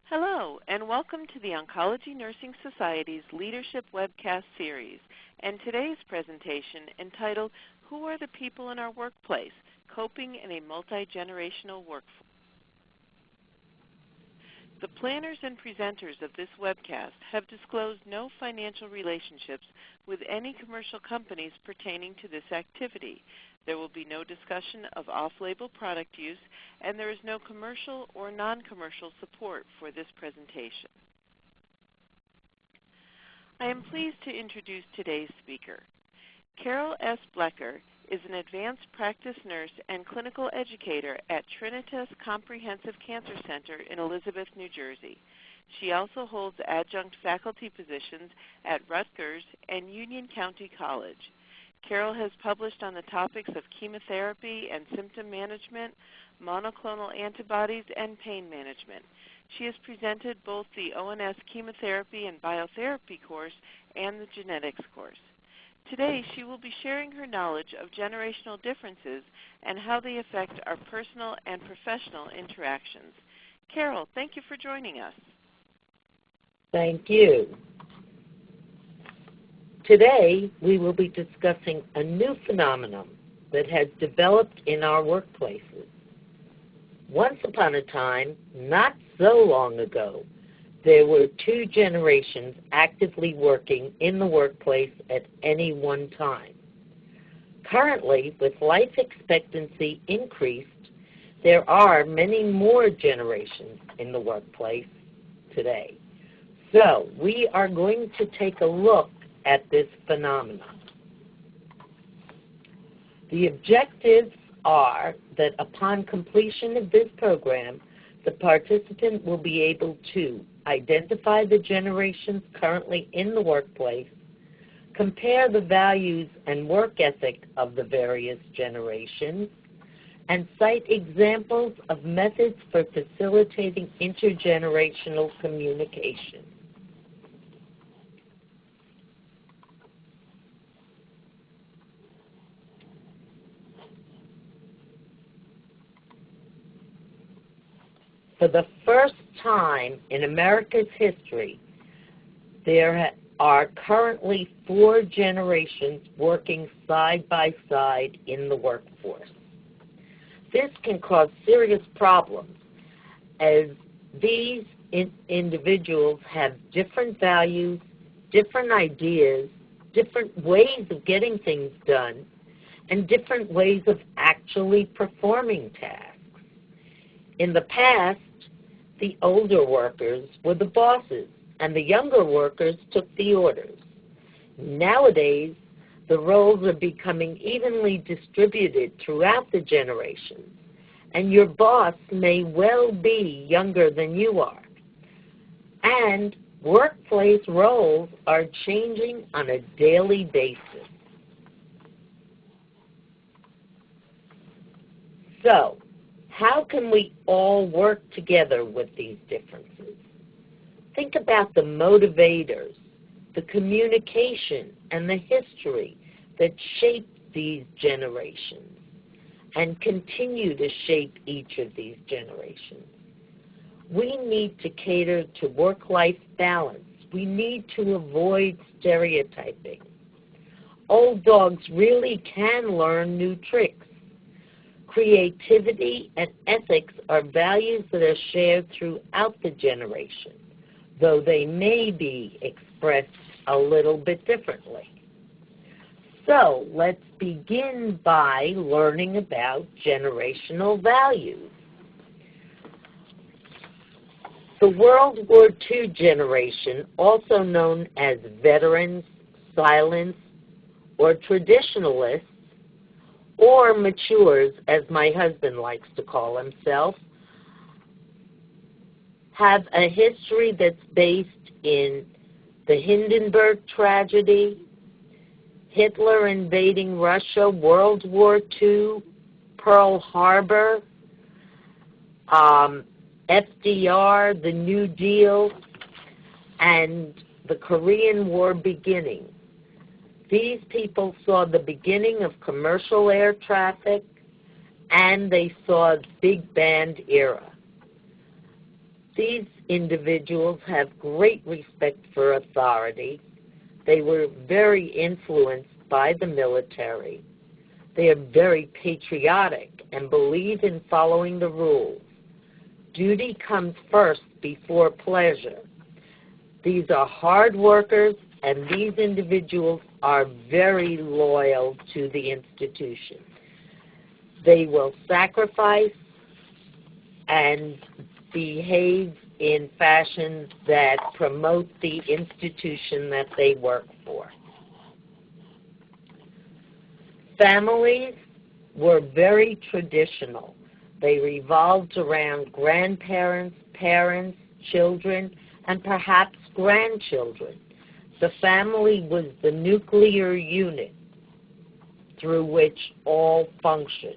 Hello, and welcome to the Oncology Nursing Society's Leadership Webcast Series, and today's presentation entitled, Who Are the People in Our Workplace? Coping in a Multi-Generational Workforce. The planners and presenters of this webcast have disclosed no financial relationships with any commercial companies pertaining to this activity. There will be no discussion of off-label product use, and there is no commercial or non-commercial support for this presentation. I am pleased to introduce today's speaker. Carol S. Blecker is an advanced practice nurse and clinical educator at Trinitas Comprehensive Cancer Center in Elizabeth, New Jersey. She also holds adjunct faculty positions at Rutgers and Union County College. Carol has published on the topics of chemotherapy and symptom management, monoclonal antibodies, and pain management. She has presented both the ONS Chemotherapy and Biotherapy course and the Genetics course. Today, she will be sharing her knowledge of generational differences and how they affect our personal and professional interactions. Carol, thank you for joining us. Thank you. Today, we will be discussing a new phenomenon that has developed in our workplaces. Once upon a time, not so long ago, there were two generations actively working in the workplace at any one time. Currently, with life expectancy increased, there are many more generations in the workplace today. So, we are going to take a look at this phenomenon. The objectives are that upon completion of this program, the participant will be able to identify the generations currently in the workplace, compare the values and work ethic of the various generations, and cite examples of methods for facilitating intergenerational communication. For the first time in America's history, there are currently 4 generations working side by side in the workforce. This can cause serious problems as these individuals have different values, different ideas, different ways of getting things done, and different ways of actually performing tasks. In the past, the older workers were the bosses, and the younger workers took the orders. Nowadays, the roles are becoming evenly distributed throughout the generations, and your boss may well be younger than you are. And workplace roles are changing on a daily basis. So, how can we all work together with these differences? Think about the motivators, the communication, and the history that shaped these generations and continue to shape each of these generations. We need to cater to work-life balance. We need to avoid stereotyping. Old dogs really can learn new tricks. Creativity and ethics are values that are shared throughout the generation, though they may be expressed a little bit differently. So let's begin by learning about generational values. The World War II generation, also known as veterans, silents, or traditionalists, or matures, as my husband likes to call himself, have a history that's based in the Hindenburg tragedy, Hitler invading Russia, World War II, Pearl Harbor, FDR, the New Deal, and the Korean War beginning. These people saw the beginning of commercial air traffic, and they saw Big Band era. These individuals have great respect for authority. They were very influenced by the military. They are very patriotic and believe in following the rules. Duty comes first before pleasure. These are hard workers, and these individuals are very loyal to the institution. They will sacrifice and behave in fashions that promote the institution that they work for. Families were very traditional. They revolved around grandparents, parents, children, and perhaps grandchildren. The family was the nuclear unit through which all functioned.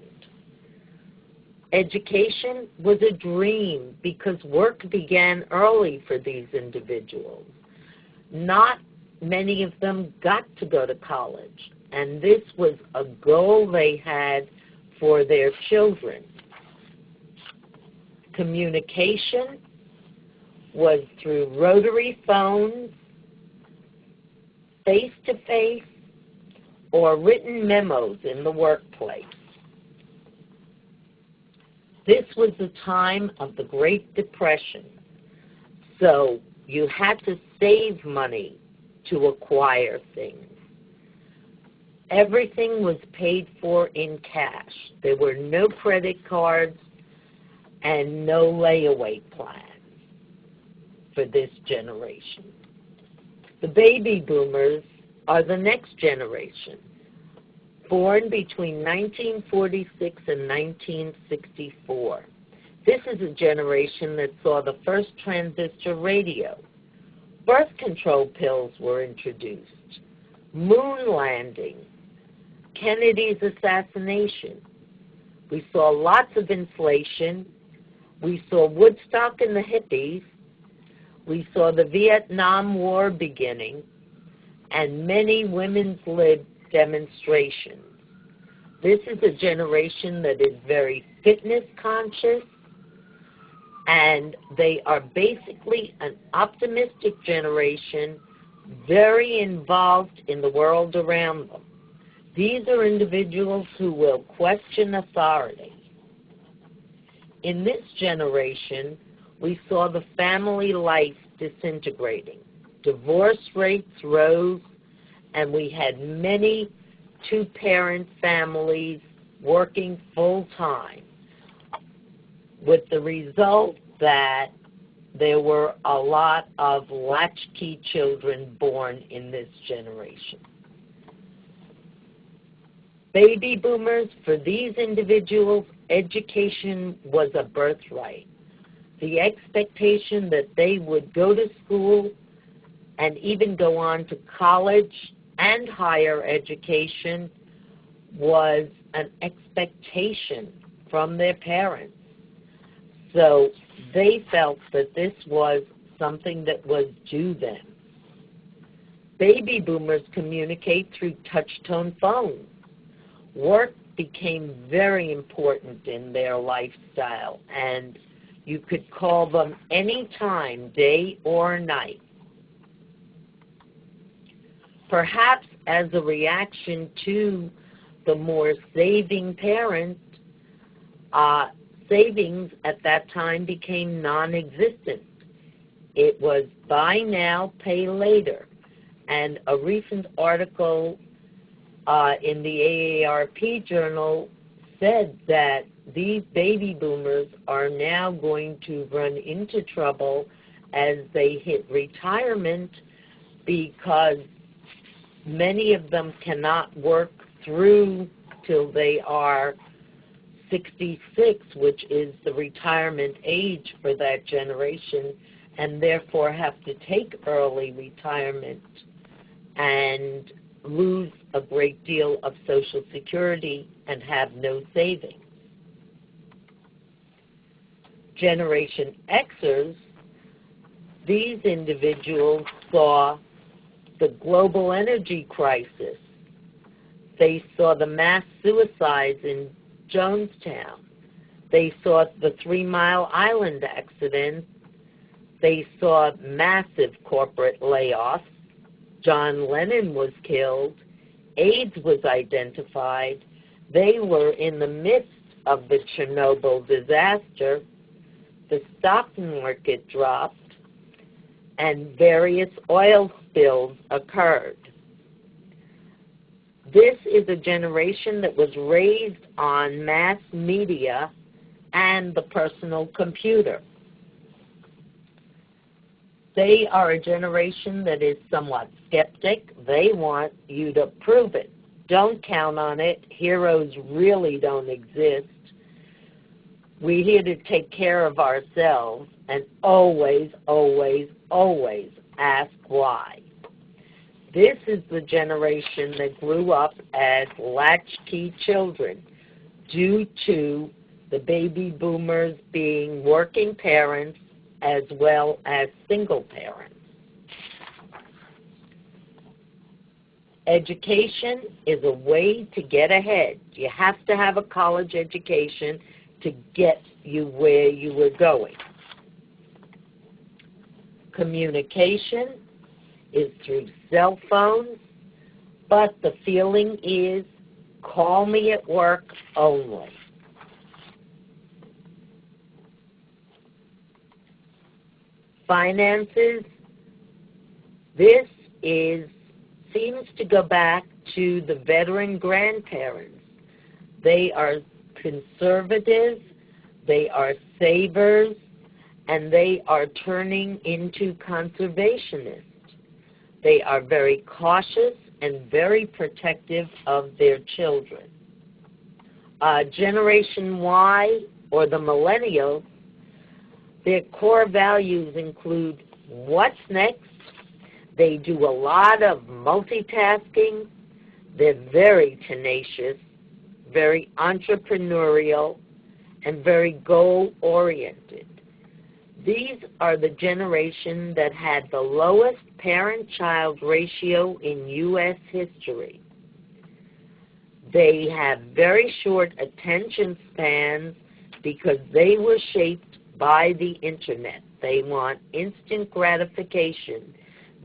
Education was a dream because work began early for these individuals. Not many of them got to go to college, and this was a goal they had for their children. Communication was through rotary phones, face-to-face, or written memos in the workplace. This was the time of the Great Depression, so you had to save money to acquire things. Everything was paid for in cash. There were no credit cards and no layaway plans for this generation. The baby boomers are the next generation, born between 1946 and 1964. This is a generation that saw the first transistor radio. Birth control pills were introduced, moon landing, Kennedy's assassination. We saw lots of inflation. We saw Woodstock and the hippies. We saw the Vietnam War beginning, and many women's lib demonstrations. This is a generation that is very fitness conscious, and they are basically an optimistic generation, very involved in the world around them. These are individuals who will question authority. In this generation, we saw the family life disintegrating. Divorce rates rose, and we had many two-parent families working full-time, with the result that there were a lot of latchkey children born in this generation. Baby boomers, for these individuals, education was a birthright. The expectation that they would go to school and even go on to college and higher education was an expectation from their parents. So they felt that this was something that was due them. Baby boomers communicate through touch-tone phones. Work became very important in their lifestyle, and you could call them any time, day or night. Perhaps as a reaction to the more saving parents, savings at that time became non-existent. It was buy now, pay later. And a recent article in the AARP journal said that these baby boomers are now going to run into trouble as they hit retirement, because many of them cannot work through till they are 66, which is the retirement age for that generation, and therefore have to take early retirement and lose a great deal of Social Security and have no savings. Generation Xers, these individuals saw the global energy crisis. They saw the mass suicides in Jonestown. They saw the 3 Mile Island accident They saw massive corporate layoffs. John Lennon was killed. AIDS was identified. They were in the midst of the Chernobyl disaster. The stock market dropped, and various oil spills occurred. This is a generation that was raised on mass media and the personal computer. They are a generation that is somewhat skeptic. They want you to prove it. Don't count on it. Heroes really don't exist. We're here to take care of ourselves, and always, always, always ask why. This is the generation that grew up as latchkey children due to the baby boomers being working parents as well as single parents. Education is a way to get ahead. You have to have a college education to get you where you were going. Communication is through cell phones, but the feeling is, call me at work only. Finances, this seems to go back to the veteran grandparents. They are conservative, they are savers, and they are turning into conservationists. They are very cautious and very protective of their children. Generation Y, or the millennials, their core values include what's next. They do a lot of multitasking. They're very tenacious, very entrepreneurial, and very goal-oriented. These are the generation that had the lowest parent-child ratio in U.S. history. They have very short attention spans because they were shaped by the Internet. They want instant gratification.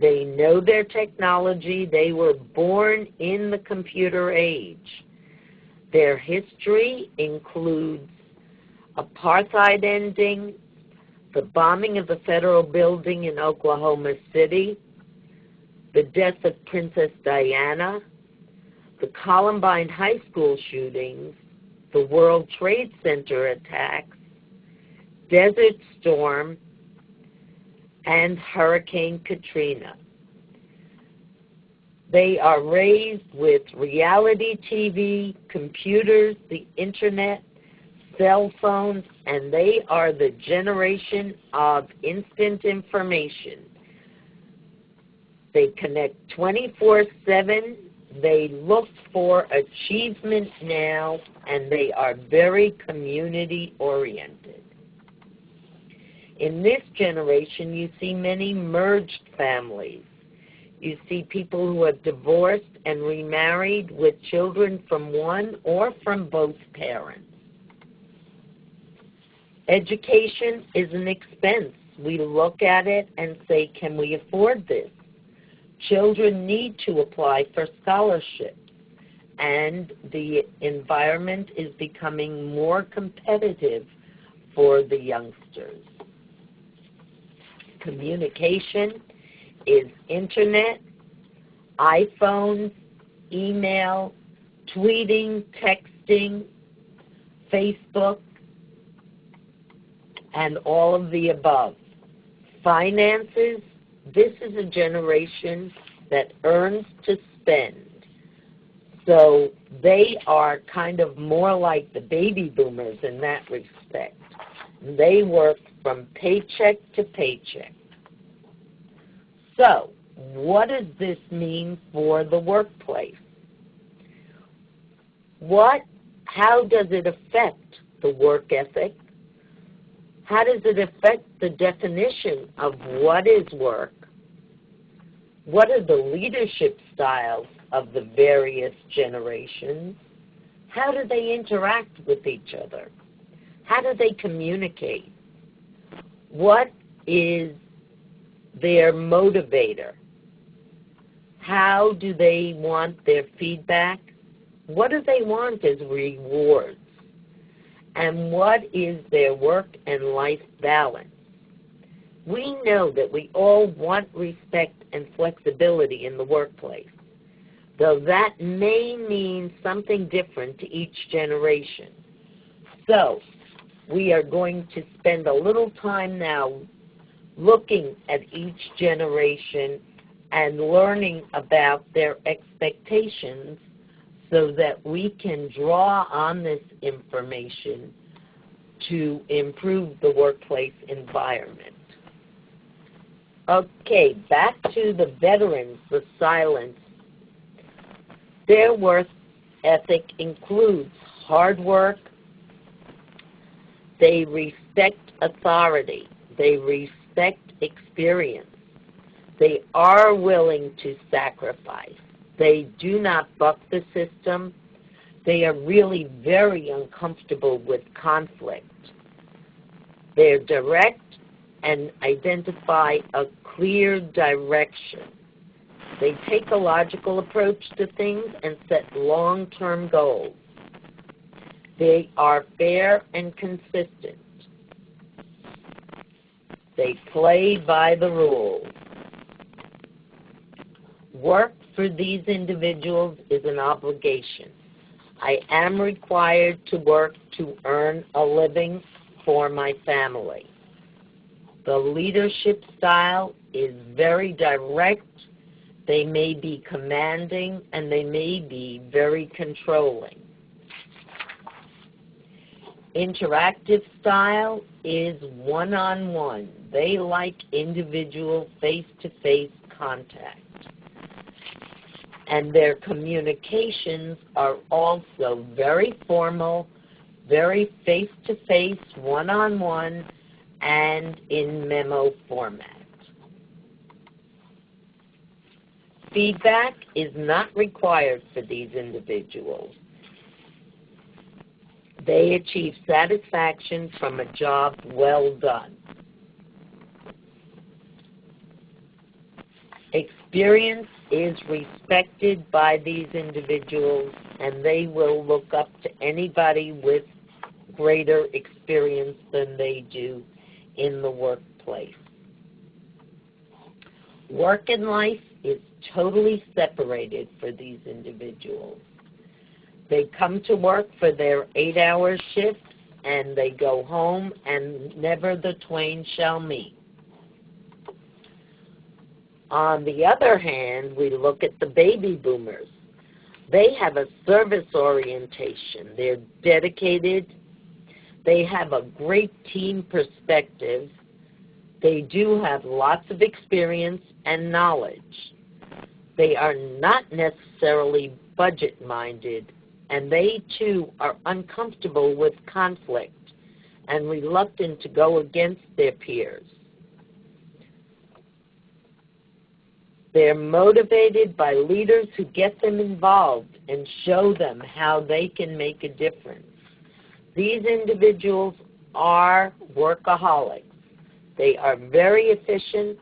They know their technology. They were born in the computer age. Their history includes apartheid ending, the bombing of the federal building in Oklahoma City, the death of Princess Diana, the Columbine High School shootings, the World Trade Center attacks, Desert Storm, and Hurricane Katrina. They are raised with reality TV, computers, the Internet, cell phones, and they are the generation of instant information. They connect 24/7. They look for achievement now, and they are very community-oriented. In this generation, you see many merged families. You see people who have divorced and remarried with children from one or from both parents. Education is an expense. We look at it and say, can we afford this? Children need to apply for scholarships, and the environment is becoming more competitive for the youngsters. Communication is Internet, iPhones, email, tweeting, texting, Facebook, and all of the above. Finances, this is a generation that earns to spend. So they are kind of more like the baby boomers in that respect. They work from paycheck to paycheck. So what does this mean for the workplace? How does it affect the work ethic? How does it affect the definition of what is work? What are the leadership styles of the various generations? How do they interact with each other? How do they communicate? What is their motivator. How do they want their feedback? What do they want as rewards? And what is their work and life balance? We know that we all want respect and flexibility in the workplace, though that may mean something different to each generation. So we are going to spend a little time now looking at each generation and learning about their expectations so that we can draw on this information to improve the workplace environment. Okay, back to the veterans, the silence. Their work ethic includes hard work. They respect authority. They respect experience. They are willing to sacrifice. They do not buck the system. They are really very uncomfortable with conflict. They're direct and identify a clear direction. They take a logical approach to things and set long-term goals. They are fair and consistent. They play by the rules. Work for these individuals is an obligation. I am required to work to earn a living for my family. The leadership style is very direct. They may be commanding and they may be very controlling. Interactive style is one-on-one. They like individual face-to-face contact. And their communications are also very formal, very face-to-face, one-on-one, and in memo format. Feedback is not required for these individuals. They achieve satisfaction from a job well done. Experience is respected by these individuals, and they will look up to anybody with greater experience than they do in the workplace. Work and life is totally separated for these individuals. They come to work for their 8-hour shifts, and they go home, and never the twain shall meet. On the other hand, we look at the baby boomers. They have a service orientation. They're dedicated. They have a great team perspective. They do have lots of experience and knowledge. They are not necessarily budget-minded, and they, too, are uncomfortable with conflict and reluctant to go against their peers. They're motivated by leaders who get them involved and show them how they can make a difference. These individuals are workaholics. They are very efficient.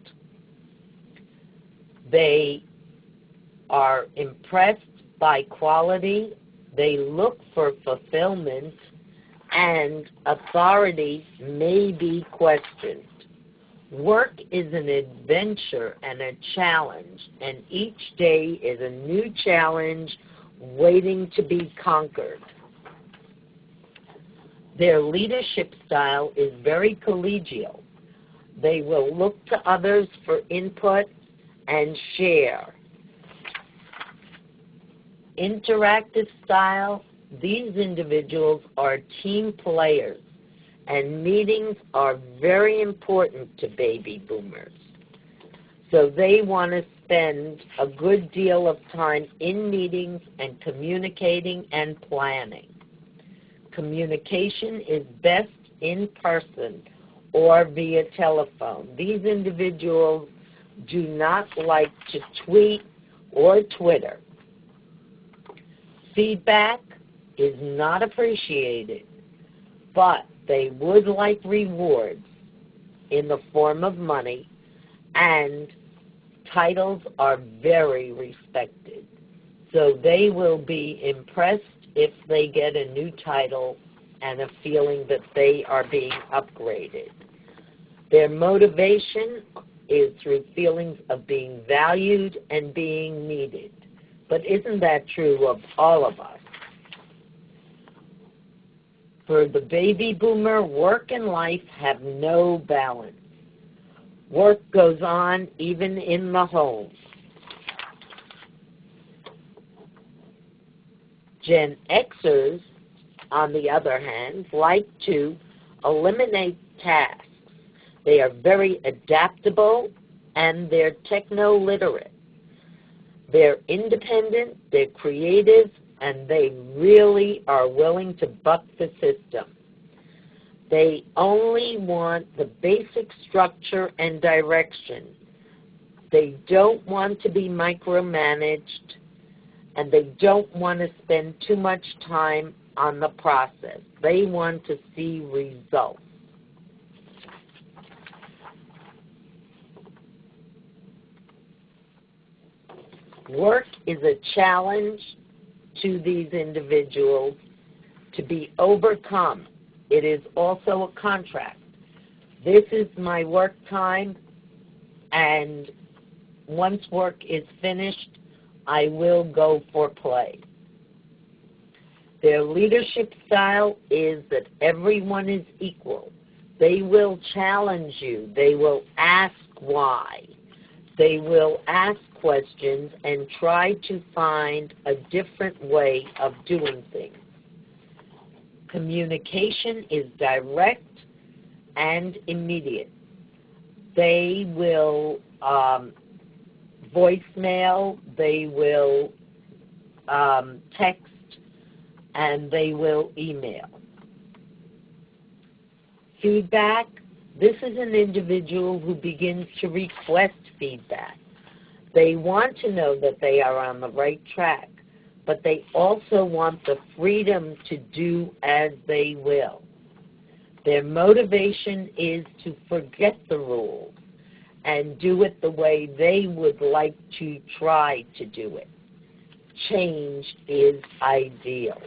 They are impressed by quality. They look for fulfillment, and authority may be questioned. Work is an adventure and a challenge, and each day is a new challenge waiting to be conquered. Their leadership style is very collegial. They will look to others for input and share. Interactive style, these individuals are team players, and meetings are very important to baby boomers. So they want to spend a good deal of time in meetings and communicating and planning. Communication is best in person or via telephone. These individuals do not like to tweet or Twitter. Feedback is not appreciated, but they would like rewards in the form of money, and titles are very respected. So they will be impressed if they get a new title and a feeling that they are being upgraded. Their motivation is through feelings of being valued and being needed. But isn't that true of all of us? For the baby boomer, work and life have no balance. Work goes on even in the home. Gen Xers, on the other hand, like to eliminate tasks. They are very adaptable and they're techno-literate. They're independent, they're creative, and they really are willing to buck the system. They only want the basic structure and direction. They don't want to be micromanaged, and they don't want to spend too much time on the process. They want to see results. Work is a challenge to these individuals to be overcome. It is also a contract. This is my work time, and once work is finished, I will go for play. Their leadership style is that everyone is equal. They will challenge you. They will ask why. They will ask questions and try to find a different way of doing things. Communication is direct and immediate. They will voicemail, they will text, and they will email. Feedback. This is an individual who begins to request feedback. They want to know that they are on the right track, but they also want the freedom to do as they will. Their motivation is to forget the rules and do it the way they would like to try to do it. Change is ideal.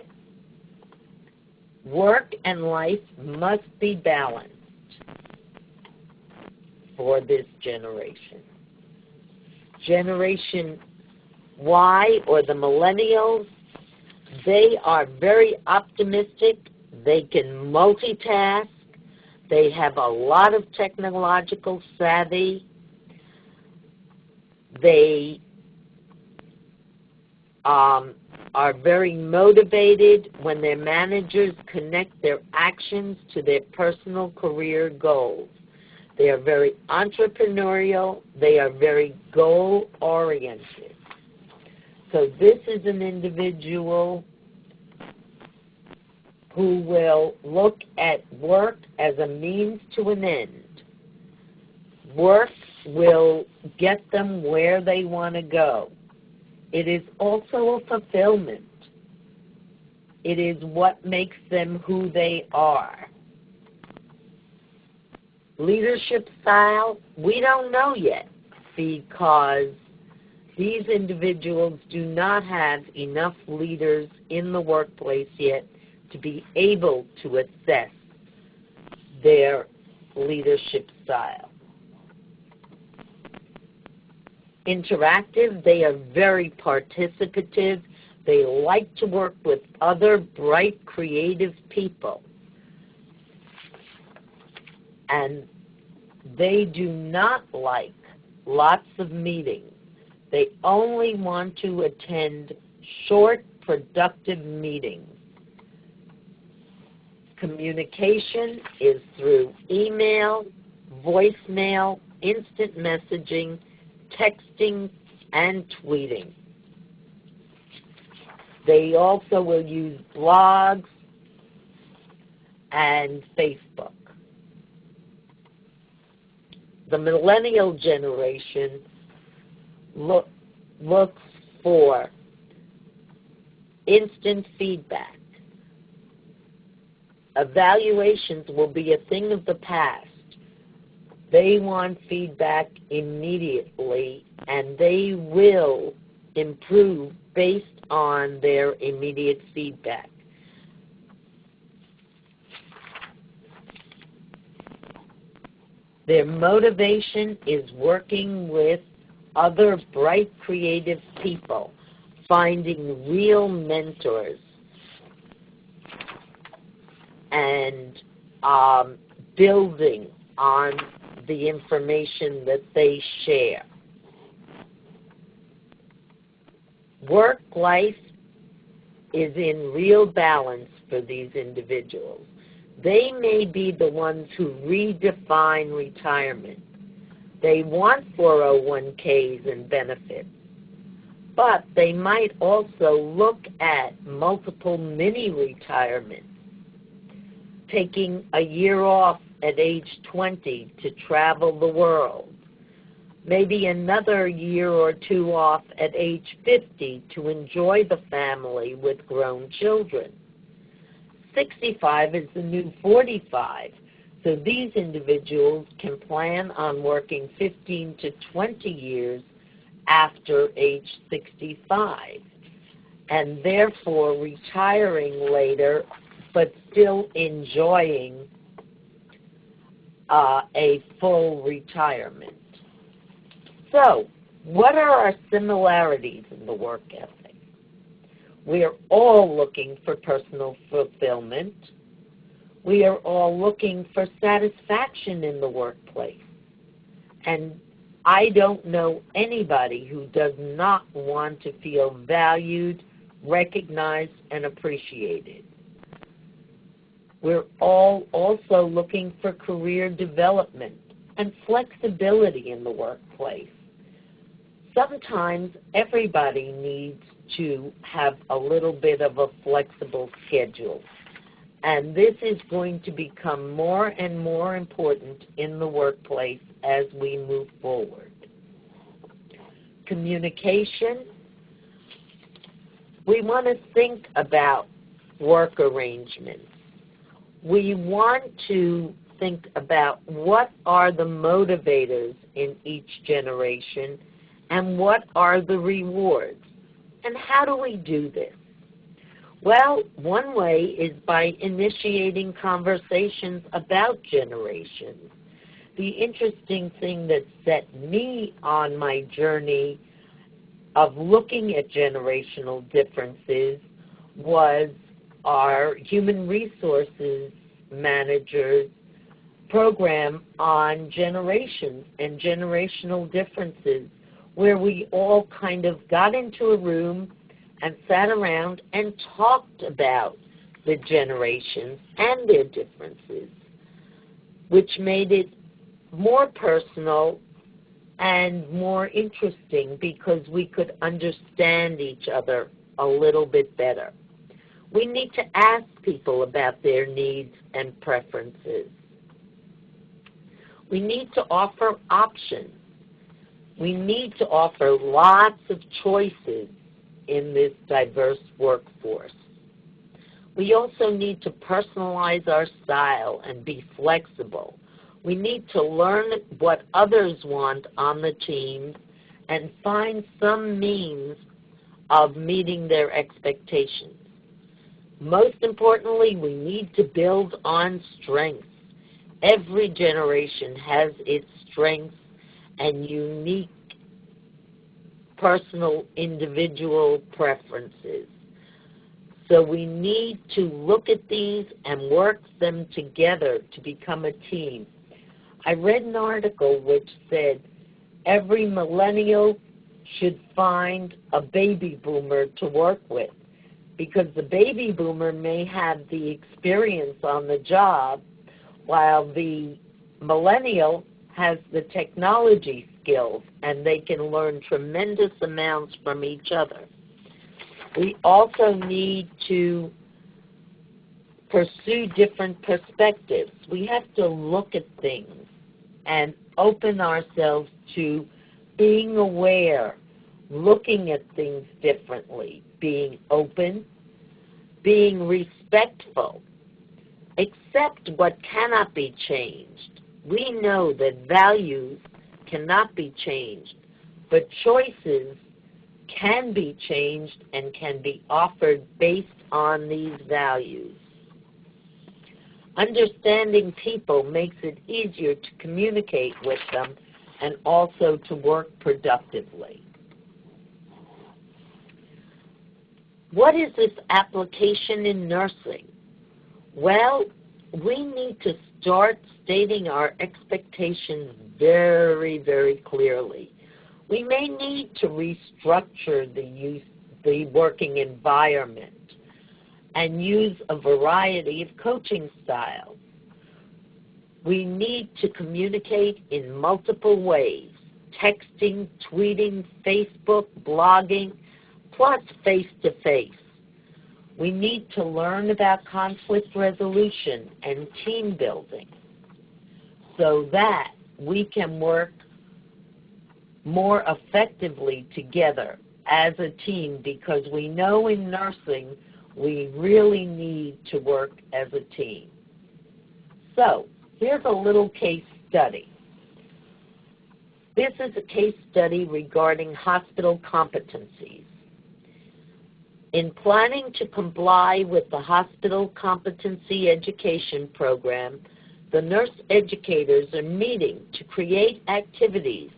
Work and life must be balanced for this generation. Generation Y, or the millennials, they are very optimistic. They can multitask. They have a lot of technological savvy. They are very motivated when their managers connect their actions to their personal career goals. They are very entrepreneurial. They are very goal-oriented. So this is an individual who will look at work as a means to an end. Work will get them where they want to go. It is also a fulfillment. It is what makes them who they are. Leadership style, we don't know yet, because these individuals do not have enough leaders in the workplace yet to be able to assess their leadership style. Interactive, they are very participative. They like to work with other bright, creative people. And they do not like lots of meetings. They only want to attend short, productive meetings. Communication is through email, voicemail, instant messaging, texting, and tweeting. They also will use blogs and Facebook. The millennial generation looks for instant feedback. Evaluations will be a thing of the past. They want feedback immediately, and they will improve based on their immediate feedback. Their motivation is working with other bright, creative people, finding real mentors, and building on the information that they share. Work life is in real balance for these individuals. They may be the ones who redefine retirement. They want 401ks and benefits, but they might also look at multiple mini-retirements, taking a year off at age 20 to travel the world, maybe another year or two off at age 50 to enjoy the family with grown children. 65 is the new 45, so these individuals can plan on working 15 to 20 years after age 65, and therefore retiring later but still enjoying a full retirement. So, what are our similarities in the work ethic? We are all looking for personal fulfillment. We are all looking for satisfaction in the workplace. And I don't know anybody who does not want to feel valued, recognized, and appreciated. We're all also looking for career development and flexibility in the workplace. Sometimes everybody needs to have a little bit of a flexible schedule, and this is going to become more and more important in the workplace as we move forward. Communication. We want to think about work arrangements. We want to think about what are the motivators in each generation and what are the rewards. And how do we do this? Well, one way is by initiating conversations about generations. The interesting thing that set me on my journey of looking at generational differences was our human resources manager's program on generations and generational differences, where we all kind of got into a room and sat around and talked about the generations and their differences, which made it more personal and more interesting because we could understand each other a little bit better. We need to ask people about their needs and preferences. We need to offer options. We need to offer lots of choices in this diverse workforce. We also need to personalize our style and be flexible. We need to learn what others want on the team and find some means of meeting their expectations. Most importantly, we need to build on strengths. Every generation has its strengths and unique personal individual preferences. So we need to look at these and work them together to become a team. I read an article which said every millennial should find a baby boomer to work with, because the baby boomer may have the experience on the job while the millennial has the technology skills, and they can learn tremendous amounts from each other. We also need to pursue different perspectives. We have to look at things and open ourselves to being aware, looking at things differently, being open, being respectful, accept what cannot be changed, we know that values cannot be changed, but choices can be changed and can be offered based on these values. Understanding people makes it easier to communicate with them and also to work productively. What is this application in nursing? Well, we need to start stating our expectations very, very clearly. We may need to restructure the working environment and use a variety of coaching styles. We need to communicate in multiple ways: texting, tweeting, Facebook, blogging, plus face-to-face. We need to learn about conflict resolution and team building so that we can work more effectively together as a team, because we know in nursing we really need to work as a team. So here's a little case study. This is a case study regarding hospital competencies. In planning to comply with the Hospital Competency Education Program, the nurse educators are meeting to create activities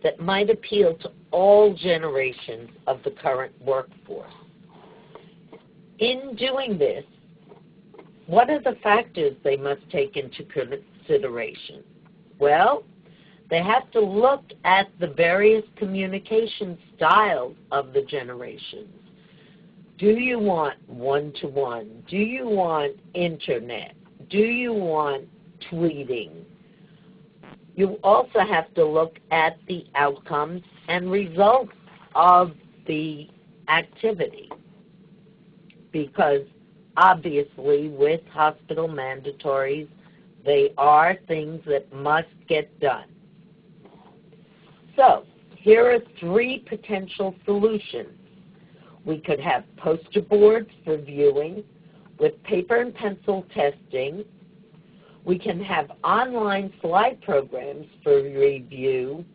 that might appeal to all generations of the current workforce. In doing this, what are the factors they must take into consideration? Well, they have to look at the various communication styles of the generations. Do you want one-to-one? Do you want internet? Do you want tweeting? You also have to look at the outcomes and results of the activity, because obviously with hospital mandatories, they are things that must get done. So here are 3 potential solutions. We could have poster boards for viewing with paper and pencil testing. We can have online slide programs for review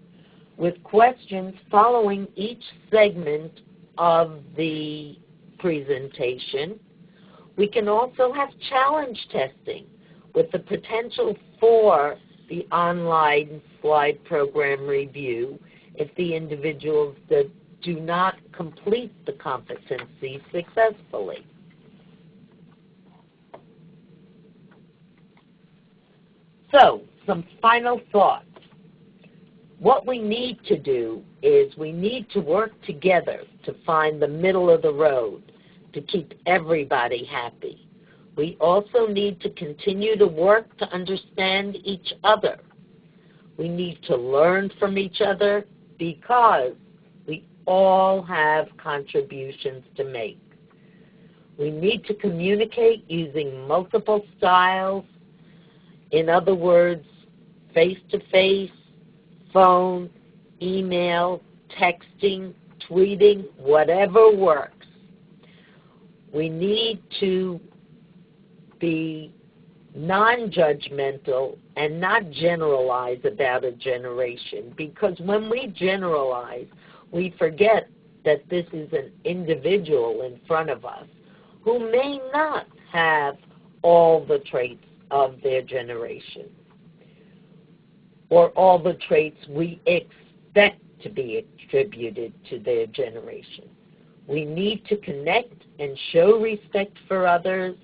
with questions following each segment of the presentation. We can also have challenge testing with the potential for the online slide program review if the individuals that do not complete the competency successfully. So, some final thoughts. What we need to do is we need to work together to find the middle of the road to keep everybody happy. We also need to continue to work to understand each other. We need to learn from each other because we all have contributions to make. We need to communicate using multiple styles. In other words, face-to-face, phone, email, texting, tweeting, whatever works. We need to be non-judgmental and not generalize about a generation, because when we generalize, we forget that this is an individual in front of us who may not have all the traits of their generation or all the traits we expect to be attributed to their generation. We need to connect and show respect for others.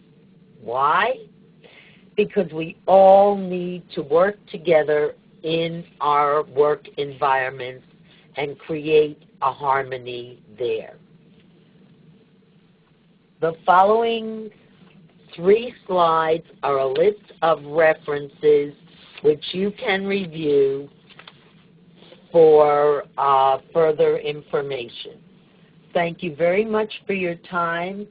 Why? Because we all need to work together in our work environments and create a harmony there. The following 3 slides are a list of references which you can review for further information. Thank you very much for your time,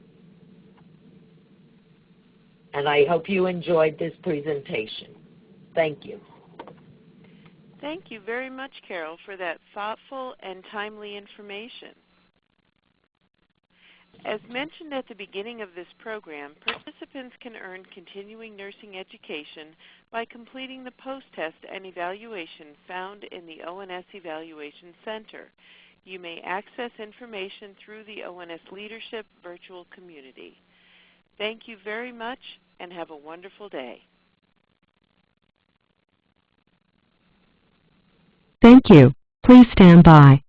and I hope you enjoyed this presentation. Thank you. Thank you very much, Carol, for that thoughtful and timely information. As mentioned at the beginning of this program, participants Participants can earn continuing nursing education by completing the post-test and evaluation found in the ONS Evaluation Center. You may access information through the ONS Leadership virtual community. Thank you very much and have a wonderful day. Thank you. Please stand by.